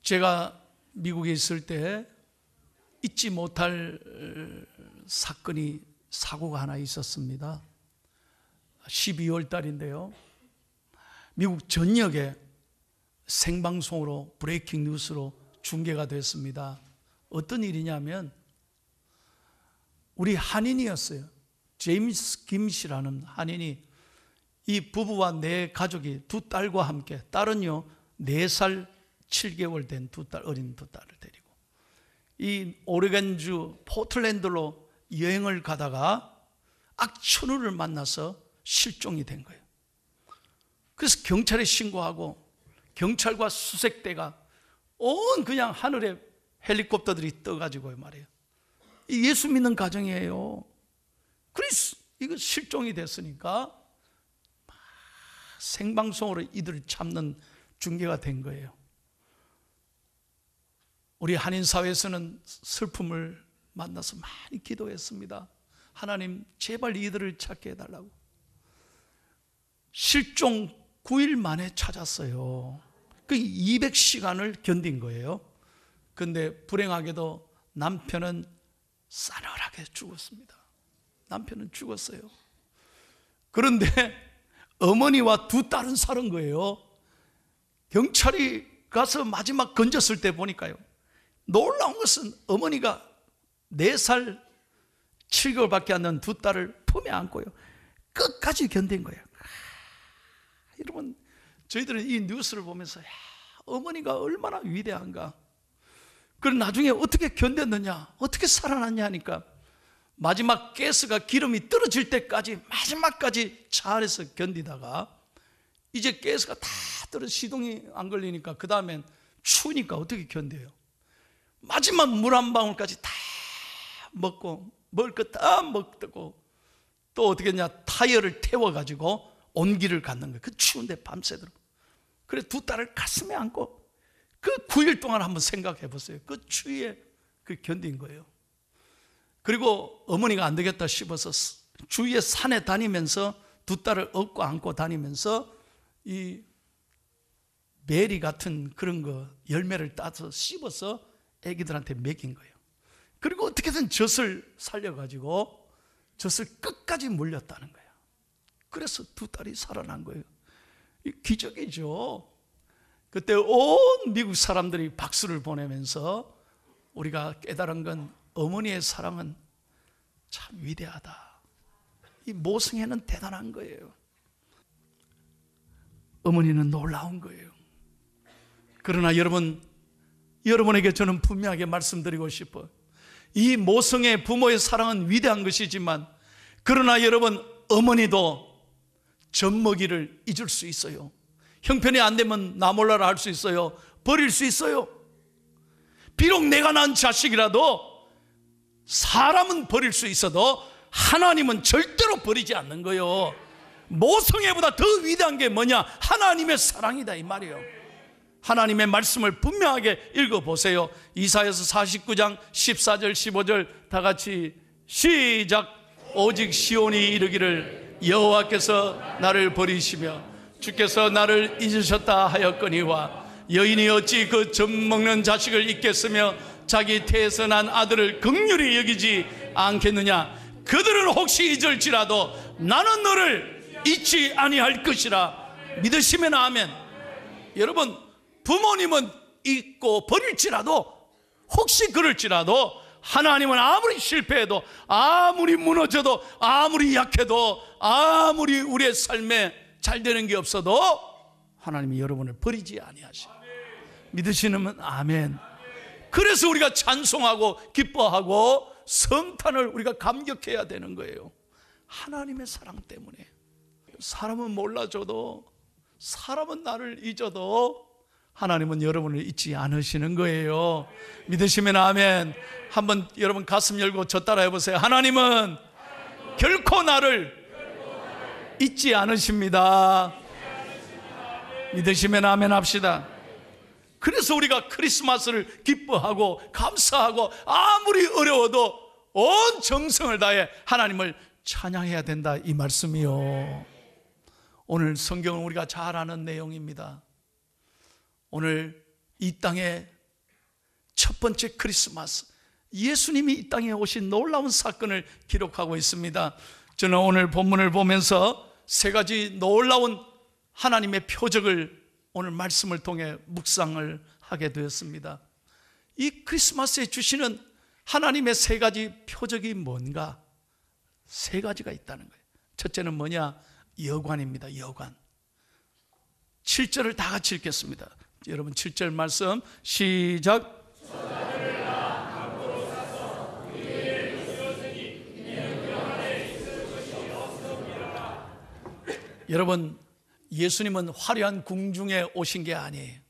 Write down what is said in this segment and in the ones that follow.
제가 미국에 있을 때 잊지 못할 사고가 하나 있었습니다. 12월 달인데요, 미국 전역에 생방송으로 브레이킹 뉴스로 중계가 됐습니다. 어떤 일이냐면 우리 한인이었어요. 제임스 김 씨라는 한인이, 이 부부와 네 가족이 두 딸과 함께, 딸은요 4살 7개월 된 어린 두 딸을 데리고 이 오레곤주 포틀랜드로 여행을 가다가 악천후를 만나서 실종이 된 거예요. 그래서 경찰에 신고하고 경찰과 수색대가 그냥 하늘에 헬리콥터들이 떠가지고 말이에요. 예수 믿는 가정이에요. 그래서 이거 실종이 됐으니까 생방송으로 이들을 잡는 중계가 된 거예요. 우리 한인 사회에서는 슬픔을 만나서 많이 기도했습니다. 하나님 제발 이들을 찾게 해달라고. 실종 9일 만에 찾았어요. 그 200시간을 견딘 거예요. 그런데 불행하게도 남편은 싸늘하게 죽었습니다. 남편은 죽었어요. 그런데 어머니와 두 딸은 살은 거예요. 경찰이 가서 마지막 건졌을 때 보니까요, 놀라운 것은 어머니가 4살 7개월밖에 안 된 두 딸을 품에 안고요 끝까지 견딘 거예요. 여러분, 저희들은 이 뉴스를 보면서 어머니가 얼마나 위대한가. 그럼 나중에 어떻게 견뎠느냐, 어떻게 살아났냐 하니까 마지막 가스가, 기름이 떨어질 때까지 마지막까지 차 안에서 견디다가 이제 가스가 다 떨어져 시동이 안 걸리니까 그 다음엔 추우니까 어떻게 견뎌요? 마지막 물 한 방울까지 다 먹고 먹을 거 다 먹고 또 어떻게 했냐, 타이어를 태워가지고 온 길을 갔는 거예요. 그 추운데 밤새도록. 그래 두 딸을 가슴에 안고 그 9일 동안 한번 생각해 보세요. 그 추위에 그 견딘 거예요. 그리고 어머니가 안 되겠다 싶어서 주위에 산에 다니면서 두 딸을 업고 안고 다니면서 이 베리 같은 그런 거 열매를 따서 씹어서 애기들한테 먹인 거예요. 그리고 어떻게든 젖을 살려가지고 젖을 끝까지 물렸다는 거예요. 그래서 두 딸이 살아난 거예요. 기적이죠. 그때 온 미국 사람들이 박수를 보내면서 우리가 깨달은 건 어머니의 사랑은 참 위대하다. 이 모성애는 대단한 거예요. 어머니는 놀라운 거예요. 그러나 여러분에게 저는 분명하게 말씀드리고 싶어요. 이 모성애 부모의 사랑은 위대한 것이지만, 그러나 여러분, 어머니도 젖먹이를 잊을 수 있어요. 형편이 안 되면 나 몰라라 할 수 있어요. 버릴 수 있어요. 비록 내가 낳은 자식이라도 사람은 버릴 수 있어도 하나님은 절대로 버리지 않는 거예요. 모성애보다 더 위대한 게 뭐냐? 하나님의 사랑이다 이 말이에요. 하나님의 말씀을 분명하게 읽어보세요. 이사야서 49장 14절 15절 다 같이 시작. 오직 시온이 이르기를 여호와께서 나를 버리시며 주께서 나를 잊으셨다 하였거니와 여인이 어찌 그 젖먹는 자식을 잊겠으며 자기 태에서 난 아들을 긍휼히 여기지 않겠느냐. 그들은 혹시 잊을지라도 나는 너를 잊지 아니할 것이라. 믿으시면 아멘. 여러분, 부모님은 잊고 버릴지라도, 혹시 그럴지라도 하나님은 아무리 실패해도, 아무리 무너져도, 아무리 약해도, 아무리 우리의 삶에 잘 되는 게 없어도 하나님이 여러분을 버리지 아니하시오. 믿으시는 아멘. 그래서 우리가 찬송하고 기뻐하고 성탄을 우리가 감격해야 되는 거예요. 하나님의 사랑 때문에. 사람은 몰라줘도, 사람은 나를 잊어도 하나님은 여러분을 잊지 않으시는 거예요. 믿으시면 아멘. 한번 여러분 가슴 열고 저 따라 해보세요. 하나님은 결코 나를 잊지 않으십니다. 믿으시면 아멘 합시다. 그래서 우리가 크리스마스를 기뻐하고 감사하고 아무리 어려워도 온 정성을 다해 하나님을 찬양해야 된다 이 말씀이요. 오늘 성경은 우리가 잘 아는 내용입니다. 오늘 이 땅에 첫 번째 크리스마스, 예수님이 이 땅에 오신 놀라운 사건을 기록하고 있습니다. 저는 오늘 본문을 보면서 세 가지 놀라운 하나님의 표적을 오늘 말씀을 통해 묵상을 하게 되었습니다. 이 크리스마스에 주시는 하나님의 세 가지 표적이 뭔가? 세 가지가 있다는 거예요. 첫째는 뭐냐? 여관입니다. 여관. 7절을 다 같이 읽겠습니다. 여러분 7절 말씀 시작. 여러분, 예수님은 화려한 궁중에 오신 게 아니에요.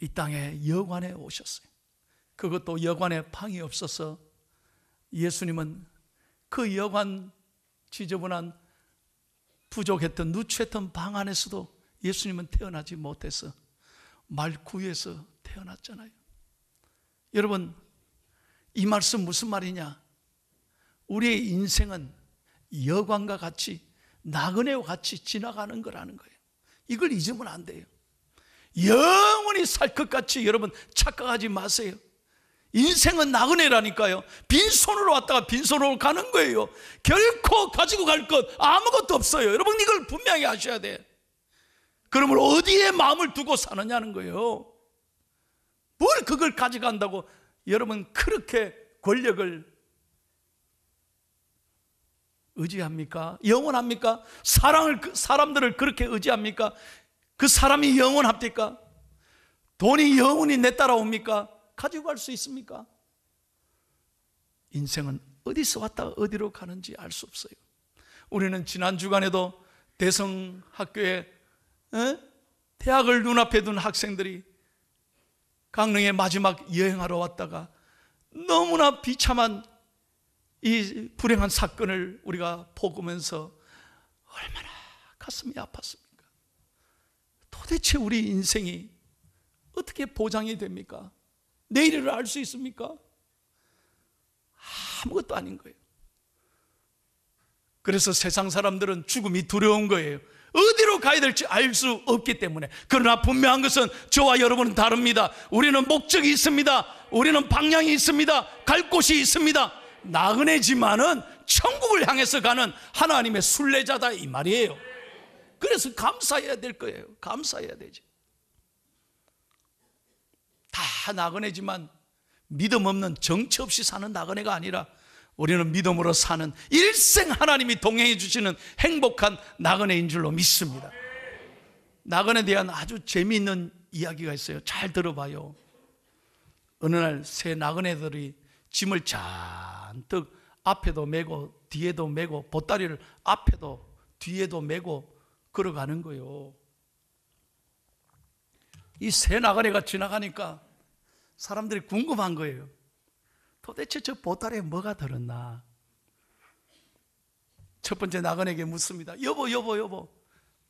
이 땅에 여관에 오셨어요. 그것도 여관에 방이 없어서 예수님은 그 여관, 지저분한 부족했던 누추했던 방 안에서도 예수님은 태어나지 못해서 말구에서 태어났잖아요. 여러분, 이 말씀 무슨 말이냐? 우리의 인생은 여관과 같이, 나그네와 같이 지나가는 거라는 거예요. 이걸 잊으면 안 돼요. 영원히 살 것 같이 여러분 착각하지 마세요. 인생은 나그네라니까요. 빈손으로 왔다가 빈손으로 가는 거예요. 결코 가지고 갈 것 아무것도 없어요. 여러분, 이걸 분명히 아셔야 돼요. 그러면 어디에 마음을 두고 사느냐는 거예요. 뭘 그걸 가져간다고 여러분 그렇게 권력을 의지합니까? 영원합니까? 사람들을 그렇게 의지합니까? 그 사람이 영원합니까? 돈이 영원히 내 따라옵니까? 가지고 갈 수 있습니까? 인생은 어디서 왔다가 어디로 가는지 알 수 없어요. 우리는 지난 주간에도 대성학교에 대학을 눈앞에 둔 학생들이 강릉에 마지막 여행하러 왔다가 너무나 비참한 이 불행한 사건을 우리가 보면서 얼마나 가슴이 아팠습니까? 도대체 우리 인생이 어떻게 보장이 됩니까? 내일을 알 수 있습니까? 아무것도 아닌 거예요. 그래서 세상 사람들은 죽음이 두려운 거예요. 어디로 가야 될지 알 수 없기 때문에. 그러나 분명한 것은 저와 여러분은 다릅니다. 우리는 목적이 있습니다. 우리는 방향이 있습니다. 갈 곳이 있습니다. 나그네지만은 천국을 향해서 가는 하나님의 순례자다 이 말이에요. 그래서 감사해야 될 거예요. 감사해야 되지. 다 나그네지만 믿음 없는 정치 없이 사는 나그네가 아니라 우리는 믿음으로 사는 일생 하나님이 동행해 주시는 행복한 나그네인 줄로 믿습니다. 나그네에 대한 아주 재미있는 이야기가 있어요. 잘 들어봐요. 어느 날 새 나그네들이 짐을 잔뜩 앞에도 메고 뒤에도 메고 보따리를 앞에도 뒤에도 메고 걸어가는 거예요. 이 새 나그네가 지나가니까 사람들이 궁금한 거예요. 도대체 저 보따리에 뭐가 들었나? 첫 번째 나그네에게 묻습니다. 여보,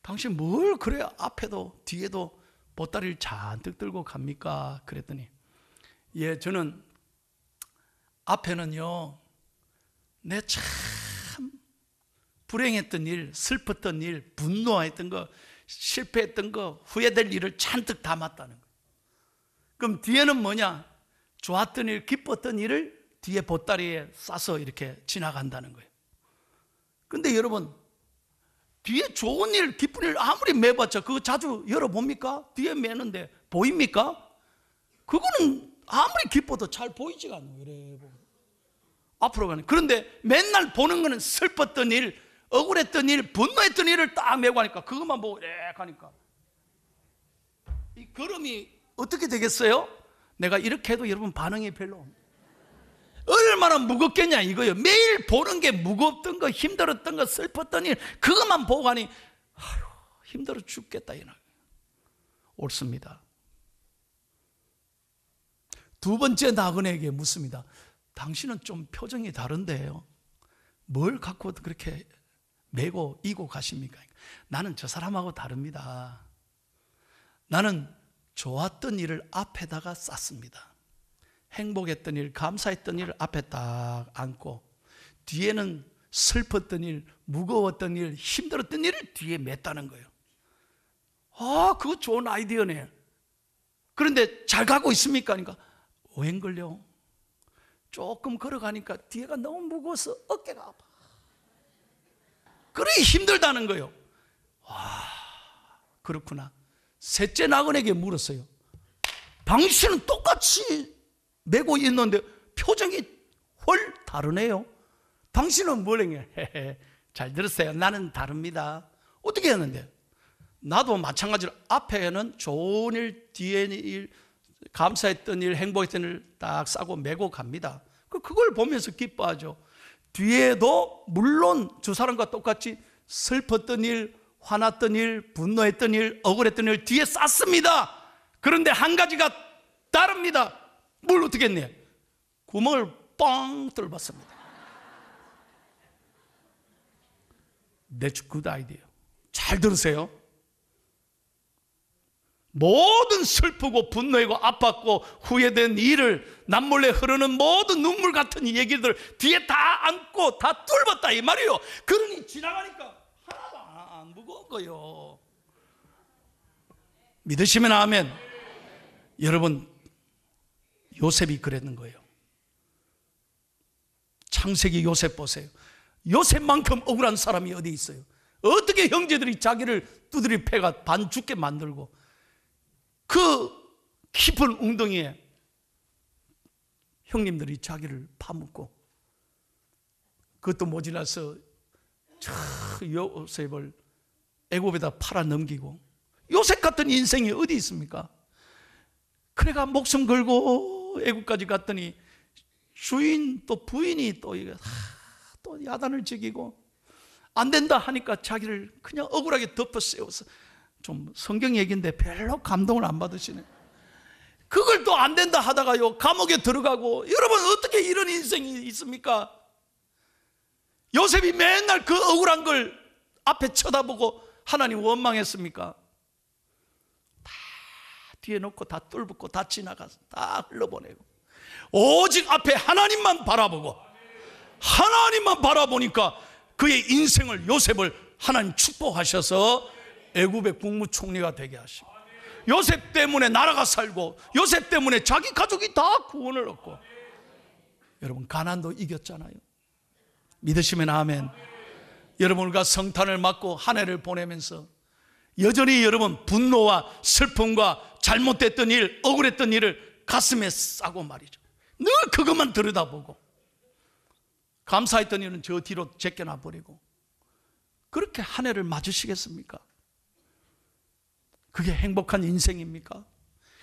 당신 뭘 그래 앞에도 뒤에도 보따리를 잔뜩 들고 갑니까? 그랬더니 예, 저는 앞에는요 내 참 불행했던 일, 슬펐던 일, 분노했던 거, 실패했던 거, 후회될 일을 잔뜩 담았다는 거예요. 그럼 뒤에는 뭐냐? 좋았던 일, 기뻤던 일을 뒤에 보따리에 싸서 이렇게 지나간다는 거예요. 근데 여러분, 뒤에 좋은 일, 기쁜 일 아무리 매봤자 그거 자주 열어봅니까? 뒤에 매는데 보입니까? 그거는 아무리 기뻐도 잘 보이지가 않아요. 이래 보면. 앞으로 가는. 그런데 맨날 보는 거는 슬펐던 일, 억울했던 일, 분노했던 일을 딱 메고 하니까 그것만 보고 이렇게 가니까 이 걸음이 어떻게 되겠어요? 내가 이렇게 해도 여러분 반응이 별로 없어요. 얼마나 무겁겠냐 이거예요. 매일 보는 게 무겁던 거, 힘들었던 거, 슬펐던 일 그것만 보고 가니 아휴, 힘들어 죽겠다 이날. 옳습니다. 두 번째 나그네에게 묻습니다. 당신은 좀 표정이 다른데요. 뭘 갖고 그렇게 메고 이고 가십니까? 나는 저 사람하고 다릅니다. 나는 좋았던 일을 앞에다가 쌌습니다. 행복했던 일, 감사했던 일을 앞에 딱 안고 뒤에는 슬펐던 일, 무거웠던 일, 힘들었던 일을 뒤에 맸다는 거예요. 아, 그거 좋은 아이디어네. 그런데 잘 가고 있습니까? 그러니까 웬걸요? 조금 걸어가니까 뒤에가 너무 무거워서 어깨가 아파. 그러니 힘들다는 거예요. 와, 그렇구나. 셋째 나그네에게 물었어요. 당신은 똑같이 메고 있는데 표정이 헐 다르네요. 당신은 뭐래요? 잘 들으세요. 나는 다릅니다. 어떻게 했는데? 나도 마찬가지로 앞에는 좋은 일, 뒤에는 일, 감사했던 일, 행복했던 일 딱 싸고 메고 갑니다. 그걸 보면서 기뻐하죠. 뒤에도 물론 두 사람과 똑같이 슬펐던 일, 화났던 일, 분노했던 일, 억울했던 일 뒤에 쌌습니다. 그런데 한 가지가 다릅니다. 뭘 어떻게 했네? 구멍을 뻥 뚫었습니다. That's good idea. 잘 들으세요. 모든 슬프고 분노하고 아팠고 후회된 일을 남몰래 흐르는 모든 눈물 같은 얘기들 뒤에 다 안고 다 뚫었다 이 말이에요. 그러니 지나가니까 하나도 안 무거운 거예요. 믿으시면 아멘. 여러분, 요셉이 그랬는 거예요. 창세기 요셉 보세요. 요셉만큼 억울한 사람이 어디 있어요? 어떻게 형제들이 자기를 두드려 패가 반 죽게 만들고 그 깊은 웅덩이에 형님들이 자기를 파묻고 그것도 모자라서 요셉을 애굽에다 팔아 넘기고 요셉 같은 인생이 어디 있습니까? 그래가 목숨 걸고 애굽까지 갔더니 주인 또 부인이 또 야단을 지기고 안 된다 하니까 자기를 그냥 억울하게 덮어 씌워서 좀 성경 얘기인데 별로 감동을 안 받으시네. 그걸 또 안 된다 하다가요 감옥에 들어가고. 여러분 어떻게 이런 인생이 있습니까? 요셉이 맨날 그 억울한 걸 앞에 쳐다보고 하나님 원망했습니까? 다 뒤에 놓고 다 뚫고 다 지나가서 다 흘러보내고 오직 앞에 하나님만 바라보고 하나님만 바라보니까 그의 인생을 요셉을 하나님 축복하셔서 애굽의 국무총리가 되게 하시고 요셉 때문에 나라가 살고 요셉 때문에 자기 가족이 다 구원을 얻고 여러분 가난도 이겼잖아요. 믿으시면 아멘. 여러분 우리가 성탄을 맞고 한 해를 보내면서 여전히 여러분 분노와 슬픔과 잘못됐던 일, 억울했던 일을 가슴에 싸고 말이죠. 늘 그것만 들여다보고 감사했던 일은 저 뒤로 제껴놔 버리고 그렇게 한 해를 맞으시겠습니까? 그게 행복한 인생입니까?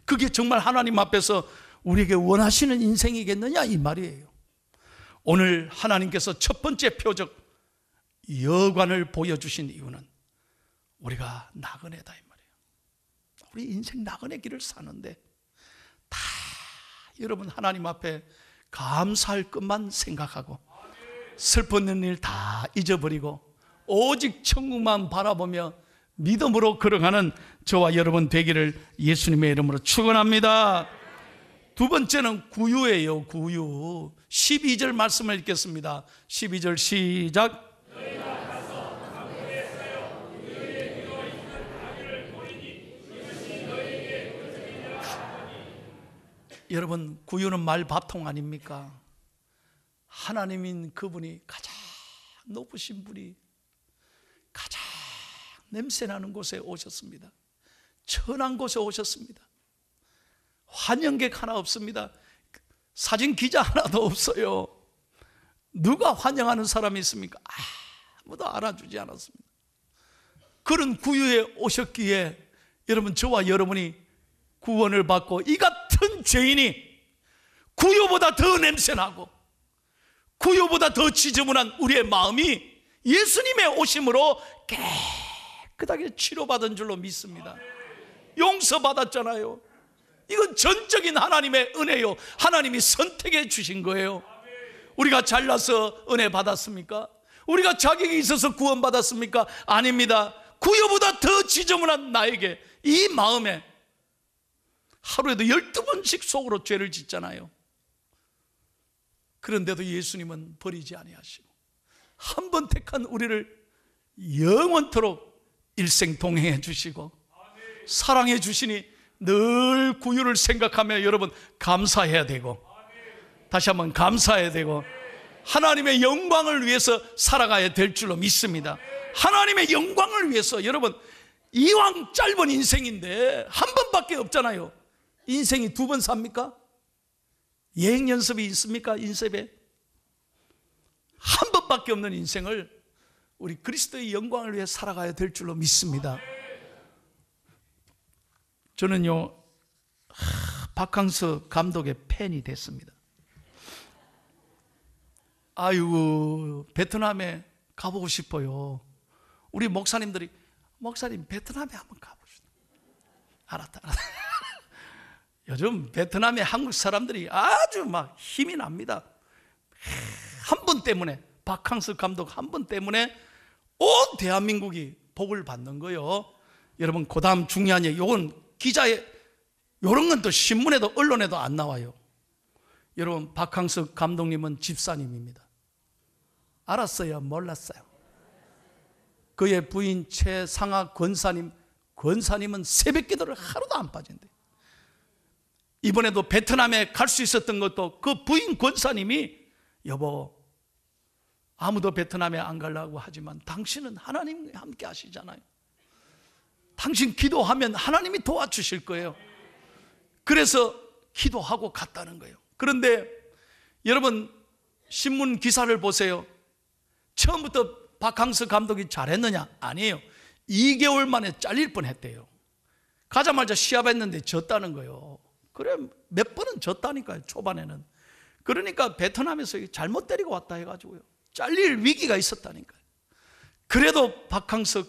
그게 정말 하나님 앞에서 우리에게 원하시는 인생이겠느냐 이 말이에요. 오늘 하나님께서 첫 번째 표적 여관을 보여주신 이유는 우리가 나그네다 이 말이에요. 우리 인생 나그네 길을 사는데 다 여러분 하나님 앞에 감사할 것만 생각하고 슬픈 일 다 잊어버리고 오직 천국만 바라보며 믿음으로 걸어가는 저와 여러분 되기를 예수님의 이름으로 축원합니다. 두 번째는 구유예요. 구유. 12절 말씀을 읽겠습니다. 12절 시작. 여러분 구유는 말밥통 아닙니까? 하나님인 그분이 가장 높으신 분이 가장 냄새나는 곳에 오셨습니다. 천한 곳에 오셨습니다. 환영객 하나 없습니다. 사진 기자 하나도 없어요. 누가 환영하는 사람이 있습니까? 아무도 알아주지 않았습니다. 그런 구유에 오셨기에 여러분 저와 여러분이 구원을 받고 이 같은 죄인이 구유보다 더 냄새나고 구유보다 더 지저분한 우리의 마음이 예수님의 오심으로 깨끗하게 치료받은 줄로 믿습니다. 용서받았잖아요. 이건 전적인 하나님의 은혜요. 하나님이 선택해 주신 거예요. 우리가 잘나서 은혜 받았습니까? 우리가 자격이 있어서 구원 받았습니까? 아닙니다. 구유보다 더 지저분한 나에게 이 마음에 하루에도 12번씩 속으로 죄를 짓잖아요. 그런데도 예수님은 버리지 아니하시고 한 번 택한 우리를 영원토록 일생 동행해 주시고 사랑해 주시니 늘 구유를 생각하며 여러분 감사해야 되고, 다시 한번 감사해야 되고, 하나님의 영광을 위해서 살아가야 될 줄로 믿습니다. 하나님의 영광을 위해서. 여러분, 이왕 짧은 인생인데 한 번밖에 없잖아요. 인생이 두 번 삽니까? 여행 연습이 있습니까? 인생에 한 번밖에 없는 인생을 우리 그리스도의 영광을 위해 살아가야 될 줄로 믿습니다. 저는요, 박항서 감독의 팬이 됐습니다. 아이고, 베트남에 가보고 싶어요. 우리 목사님들이, 목사님 베트남에 한번 가보시죠. 알았다. 요즘 베트남의 한국 사람들이 아주 막 힘이 납니다. 한 분 때문에, 박항서 감독 한 분 때문에 온 대한민국이 복을 받는 거예요. 여러분, 그 다음 중요한 얘기, 이건 기자에, 이런 건 또 신문에도 언론에도 안 나와요. 여러분, 박항서 감독님은 집사님입니다. 알았어요? 몰랐어요? 그의 부인 최상하 권사님은 새벽 기도를 하루도 안 빠진대요. 이번에도 베트남에 갈 수 있었던 것도 그 부인 권사님이, 여보, 아무도 베트남에 안 가려고 하지만 당신은 하나님과 함께 하시잖아요. 당신 기도하면 하나님이 도와주실 거예요. 그래서 기도하고 갔다는 거예요. 그런데 여러분, 신문 기사를 보세요. 처음부터 박항서 감독이 잘했느냐? 아니에요. 2개월 만에 잘릴 뻔했대요. 가자마자 시합했는데 졌다는 거예요. 그래, 몇 번은 졌다니까요, 초반에는. 그러니까 베트남에서 잘못 데리고 왔다 해가지고요, 잘릴 위기가 있었다니까요. 그래도 박항서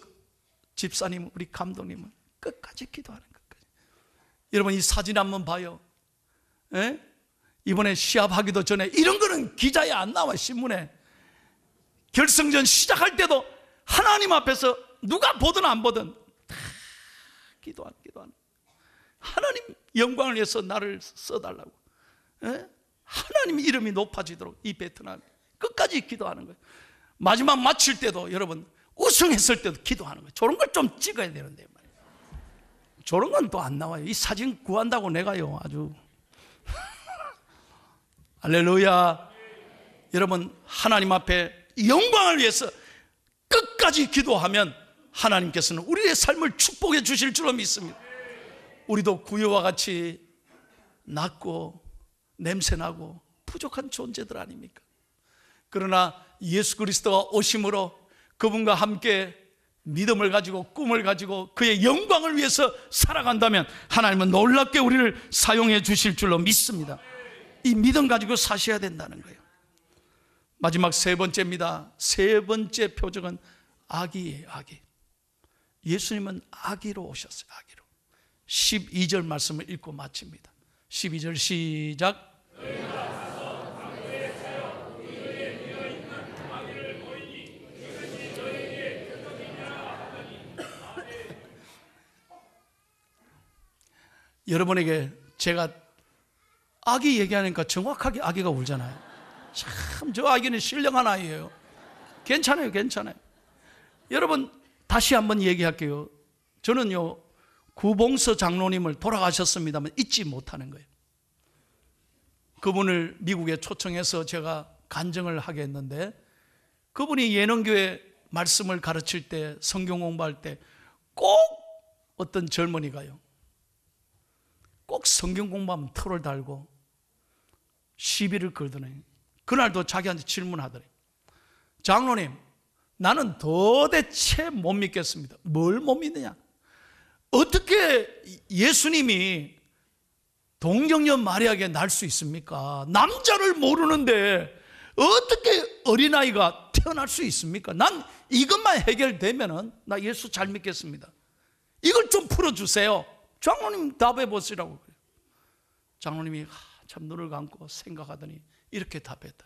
집사님, 우리 감독님은 끝까지 기도하는 것까지. 여러분, 이 사진 한번 봐요. 에? 이번에 시합하기도 전에, 이런 거는 기자에 안 나와, 신문에. 결승전 시작할 때도 하나님 앞에서 누가 보든 안 보든 다 기도하는. 하나님 영광을 위해서 나를 써달라고. 에? 하나님 이름이 높아지도록 이 베트남이 끝까지 기도하는 거예요. 마지막 마칠 때도, 여러분, 우승했을 때도 기도하는 거예요. 저런 걸 좀 찍어야 되는데 말이에요. 저런 건 또 안 나와요. 이 사진 구한다고 내가요, 아주. 할렐루야. 여러분, 하나님 앞에 영광을 위해서 끝까지 기도하면 하나님께서는 우리의 삶을 축복해 주실 줄로 믿습니다. 우리도 구유와 같이 낮고 냄새나고 부족한 존재들 아닙니까? 그러나 예수 그리스도가 오심으로 그분과 함께 믿음을 가지고 꿈을 가지고 그의 영광을 위해서 살아간다면 하나님은 놀랍게 우리를 사용해 주실 줄로 믿습니다. 이 믿음 가지고 사셔야 된다는 거예요. 마지막 세 번째입니다. 세 번째 표적은 아기예요, 아기. 예수님은 아기로 오셨어요, 아기로. 12절 말씀을 읽고 마칩니다. 12절 시작. 여러분에게 제가 아기 얘기하니까 정확하게 아기가 울잖아요. 참, 저 아기는 신령한 아이예요. 괜찮아요, 괜찮아요. 여러분, 다시 한번 얘기할게요. 저는요, 구봉서 장로님을 돌아가셨습니다만 잊지 못하는 거예요. 그분을 미국에 초청해서 제가 간증을 하게 했는데, 그분이 예능교회 말씀을 가르칠 때, 성경 공부할 때 꼭 어떤 젊은이가요, 꼭 성경 공부하면 털을 달고 시비를 걸더니, 그날도 자기한테 질문하더니, 장로님, 나는 도대체 못 믿겠습니다. 뭘 못 믿느냐? 어떻게 예수님이 동정녀 마리아에게 날 수 있습니까? 남자를 모르는데 어떻게 어린아이가 태어날 수 있습니까? 난 이것만 해결되면은 나 예수 잘 믿겠습니다. 이걸 좀 풀어주세요. 장로님 답해 보시라고 그래요. 장로님이 참 눈을 감고 생각하더니 이렇게 답했다.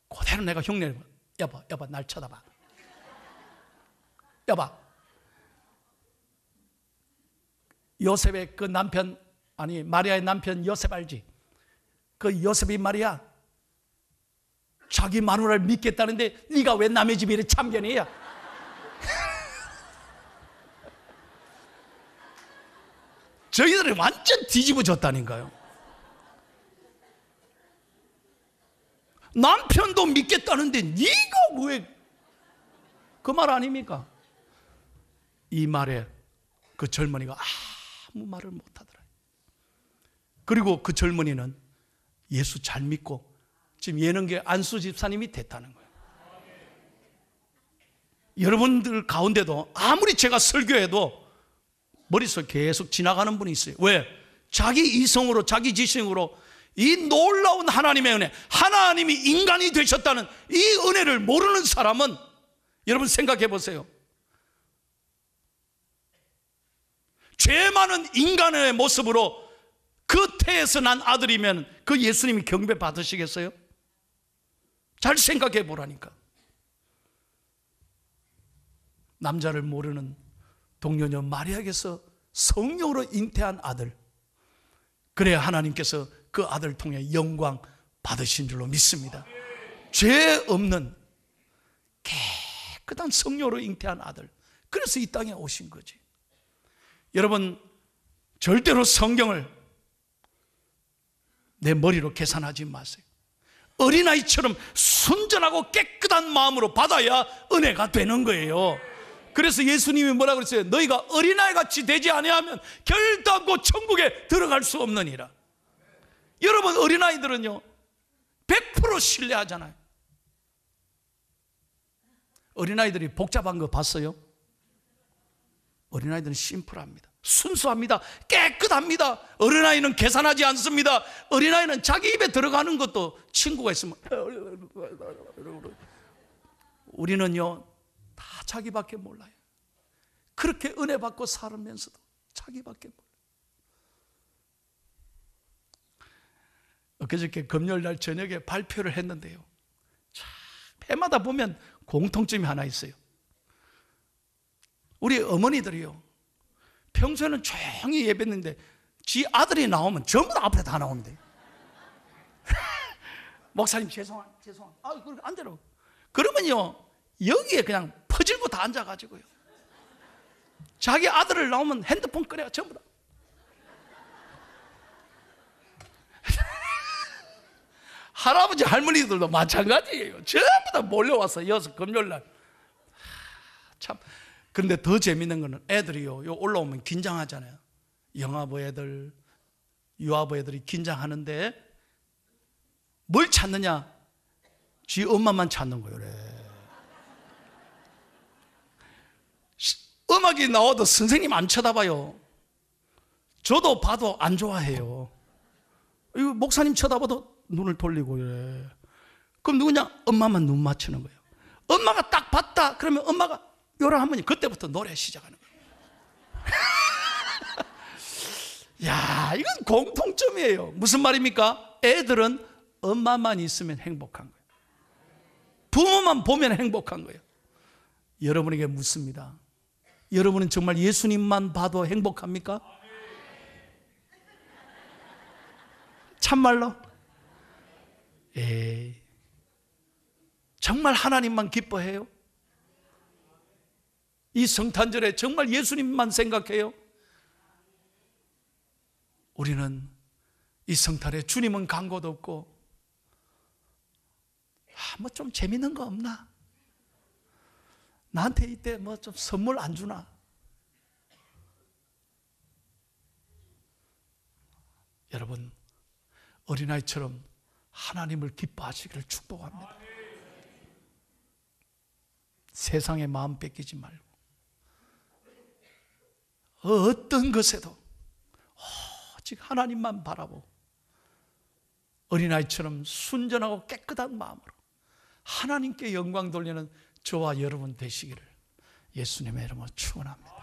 그대로 내가 흉내를, 여보 날 쳐다봐. 여보, 요셉의 그 남편, 아니 마리아의 남편 요셉 알지? 그 요셉이 말이야, 자기 마누라를 믿겠다는데 네가 왜 남의 집에 이렇게 참견이야? 저희들이 완전 뒤집어졌다니까요. 남편도 믿겠다는데 네가 왜 그 말 아닙니까? 이 말에 그 젊은이가 아무 말을 못하더라. 그리고 그 젊은이는 예수 잘 믿고 지금 예능계 안수 집사님이 됐다는 거예요. 여러분들 가운데도 아무리 제가 설교해도 머릿속에 계속 지나가는 분이 있어요. 왜? 자기 이성으로, 자기 지성으로 이 놀라운 하나님의 은혜, 하나님이 인간이 되셨다는 이 은혜를 모르는 사람은 여러분 생각해 보세요. 죄 많은 인간의 모습으로 그 태에서 난 아들이면 그 예수님이 경배 받으시겠어요? 잘 생각해 보라니까. 남자를 모르는 동료녀 마리아에게서 성령으로 잉태한 아들, 그래야 하나님께서 그 아들을 통해 영광 받으신 줄로 믿습니다. 죄 없는 깨끗한 성령으로 잉태한 아들, 그래서 이 땅에 오신 거지. 여러분, 절대로 성경을 내 머리로 계산하지 마세요. 어린아이처럼 순전하고 깨끗한 마음으로 받아야 은혜가 되는 거예요. 그래서 예수님이 뭐라고 그랬어요? 너희가 어린아이같이 되지 아니하면 결단코 천국에 들어갈 수 없느니라. 여러분, 어린아이들은요 100% 신뢰하잖아요. 어린아이들이 복잡한 거 봤어요? 어린아이들은 심플합니다. 순수합니다. 깨끗합니다. 어린아이는 계산하지 않습니다. 어린아이는 자기 입에 들어가는 것도 친구가 있으면, 우리는요 다 자기밖에 몰라요. 그렇게 은혜 받고 살면서도 자기밖에 몰라요. 엊그저께 금요일날 저녁에 발표를 했는데요, 해마다 보면 공통점이 하나 있어요. 우리 어머니들이요 평소에는 조용히 예배했는데 지 아들이 나오면 전부 다 앞에 다 나오면 돼요. 목사님 죄송합니다. 그렇게 앉으라고. 그러면요 여기에 그냥 퍼질고 다 앉아가지고요 자기 아들을 나오면 핸드폰 꺼내가 전부 다. 할아버지 할머니들도 마찬가지예요. 전부 다 몰려와서 이어서 금요일날. 참. 그런데 더 재밌는 거는 애들이요 올라오면 긴장하잖아요. 영아부 애들, 유아부 애들이 긴장하는데 뭘 찾느냐? 지 엄마만 찾는 거예요. 그래. 음악이 나와도 선생님 안 쳐다봐요. 저도 봐도 안 좋아해요. 이거 목사님 쳐다봐도 눈을 돌리고 그래. 그럼 누구냐? 엄마만 눈 맞추는 거예요. 엄마가 딱 봤다 그러면 엄마가 요라 하면 그때부터 노래 시작하는 거예요. 야, 이건 공통점이에요. 무슨 말입니까? 애들은 엄마만 있으면 행복한 거예요. 부모만 보면 행복한 거예요. 여러분에게 묻습니다. 여러분은 정말 예수님만 봐도 행복합니까? 참말로? 정말 하나님만 기뻐해요? 이 성탄절에 정말 예수님만 생각해요? 우리는 이 성탄에 주님은 간 곳 없고 뭐 좀 재밌는 거 없나? 나한테 이때 뭐 좀 선물 안 주나? 여러분, 어린아이처럼 하나님을 기뻐하시기를 축복합니다. 세상에 마음 뺏기지 말고 어떤 것에도 오직 하나님만 바라보고 어린아이처럼 순전하고 깨끗한 마음으로 하나님께 영광 돌리는 저와 여러분 되시기를 예수님의 이름으로 축원합니다.